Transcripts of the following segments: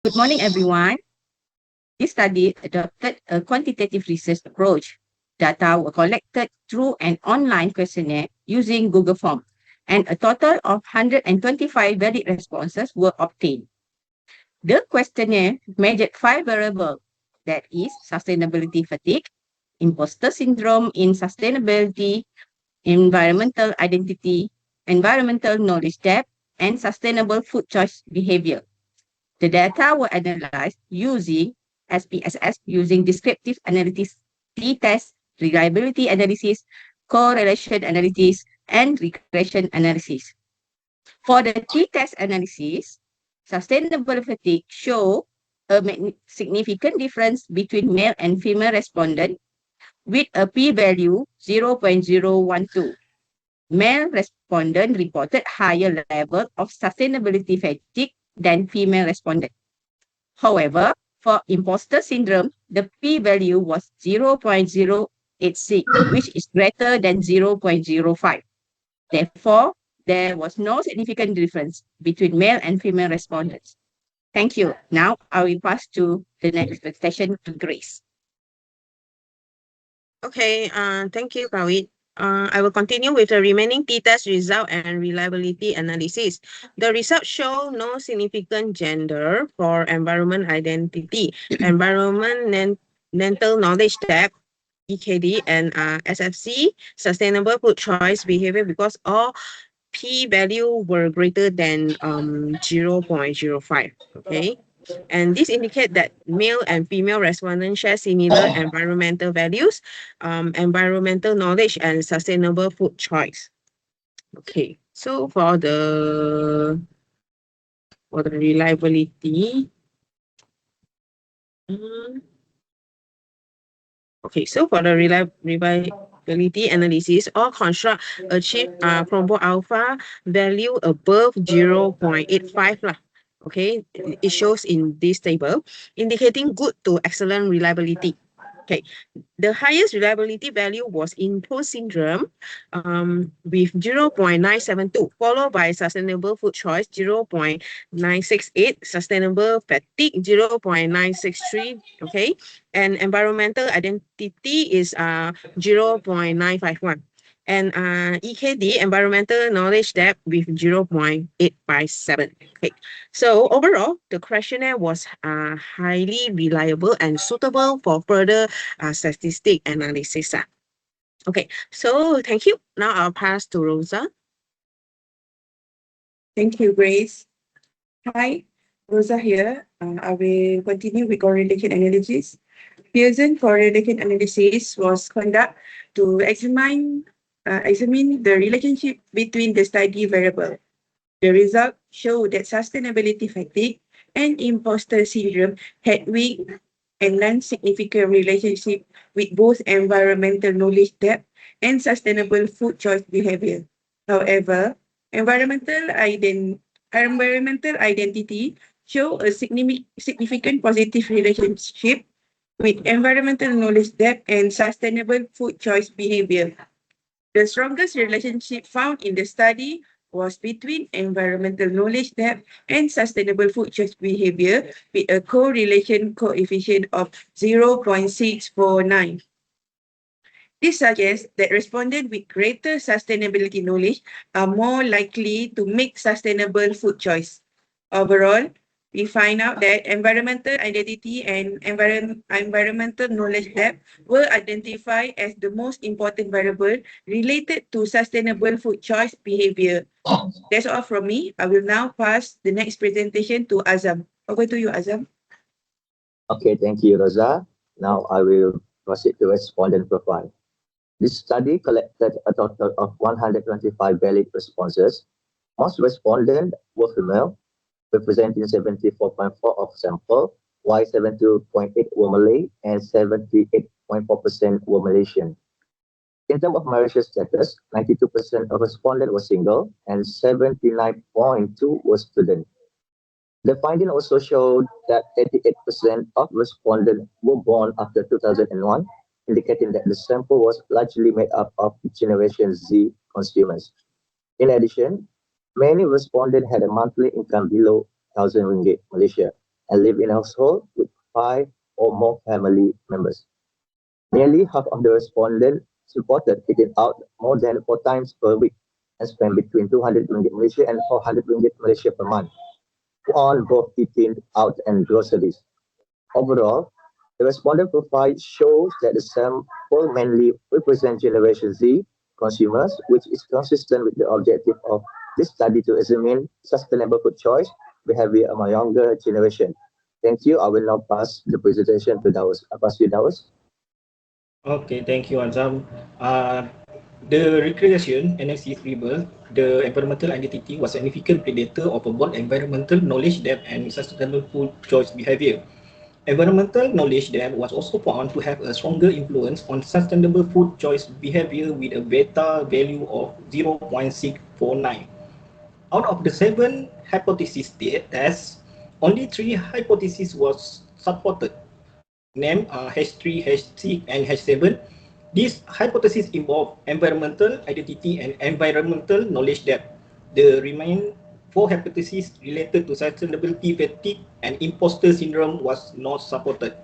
Good morning, everyone. This study adopted a quantitative research approach. Data were collected through an online questionnaire using Google Form, and a total of 125 valid responses were obtained. The questionnaire measured 5 variables, that is, sustainability fatigue, imposter syndrome in sustainability, environmental identity, environmental knowledge depth, and sustainable food choice behavior. The data were analyzed using SPSS using descriptive analysis, t-test, reliability analysis, correlation analysis, and regression analysis. For the t-test analysis, sustainable fatigue show a significant difference between male and female respondent with a p-value 0.012. Male respondent reported higher level of sustainability fatigue than female respondent. However, for imposter syndrome, the p-value was 0.086, which is greater than 0.05. Therefore, there was no significant difference between male and female respondents. Thank you. Now, I will pass to the next presentation to Grace. Okay, thank you, Kawit. I will continue with the remaining t-test result and reliability analysis. The results show no significant gender for environment identity, environmental knowledge depth, EKD, and SFC, sustainable food choice behavior, because all p-value were greater than 0.05. Okay. And this indicates that male and female respondents share similar environmental values, environmental knowledge, and sustainable food choice. Okay, so for the reliability, okay, so for the reliability analysis, all construct achieve Chrombo alpha value above 0.85 lah. Okay, it shows in this table, indicating good to excellent reliability. Okay, the highest reliability value was imposter syndrome with 0.972, followed by sustainable food choice 0.968, sustainable fatigue 0.963, okay, and environmental identity is 0.951. And EKD, environmental knowledge depth, with 0.857. Okay, so overall, the questionnaire was highly reliable and suitable for further statistic analysis. Okay, so thank you. Now I'll pass to Rosa. Thank you, Grace. Hi, Rosa here. I will continue with correlation analysis. Pearson correlation analysis was conducted to examine the relationship between the study variable. The result showed that sustainability fatigue and imposter syndrome had weak and non-significant relationship with both environmental knowledge depth and sustainable food choice behavior. However, environmental identity show a significant positive relationship with environmental knowledge depth and sustainable food choice behavior. The strongest relationship found in the study was between environmental knowledge depth and sustainable food choice behavior, with a correlation coefficient of 0.649. This suggests that respondents with greater sustainability knowledge are more likely to make sustainable food choice. Overall, we find out that environmental identity and environmental knowledge depth were identified as the most important variable related to sustainable food choice behavior. That's all from me. I will now pass the next presentation to Azam. Over to you, Azam. Okay, thank you, Rosa. Now I will proceed to respondent profile. This study collected a total of 125 valid responses. Most respondents were female, representing 74.4% of sample, while 72.8% were Malay and 78.4% were Malaysian. In terms of marital status, 92% of respondents were single and 79.2% were student. The finding also showed that 88% of respondents were born after 2001, indicating that the sample was largely made up of Generation Z consumers. In addition, many respondents had a monthly income below 1,000 ringgit Malaysia, and live in a household with 5 or more family members. Nearly half of the respondents reported eating out more than 4 times per week and spend between 200 ringgit Malaysia and 400 ringgit Malaysia per month on both eating out and groceries. Overall, the respondent profile shows that the sample mainly represent Generation Z consumers, which is consistent with the objective of this study to examine sustainable food choice behavior among younger generation. Thank you. I will now pass the presentation to Daus. I pass you, Daus. Okay, thank you, Azam. The recreation analysis revealed the environmental identity was a significant predictor of both environmental knowledge depth and sustainable food choice behavior. Environmental knowledge depth was also found to have a stronger influence on sustainable food choice behavior with a beta value of 0.649. Out of the 7 hypotheses tests, only 3 hypotheses was supported, named H3, H6, and H7. These hypotheses involve environmental identity and environmental knowledge depth. The remaining 4 hypotheses related to sustainability fatigue and imposter syndrome was not supported.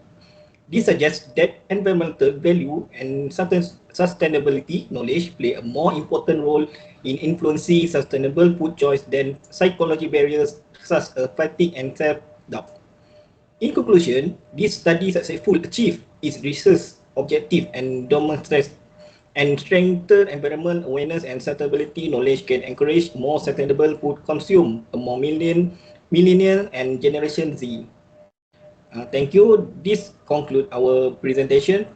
This suggests that environmental value and sustainability knowledge play a more important role in influencing sustainable food choice than psychology barriers such as fatigue and self-doubt. In conclusion, this study successfully achieved its research objective and demonstrates and strengthen environment awareness and sustainability knowledge can encourage more sustainable food consumed among millennial and Generation Z. Thank you. This concludes our presentation.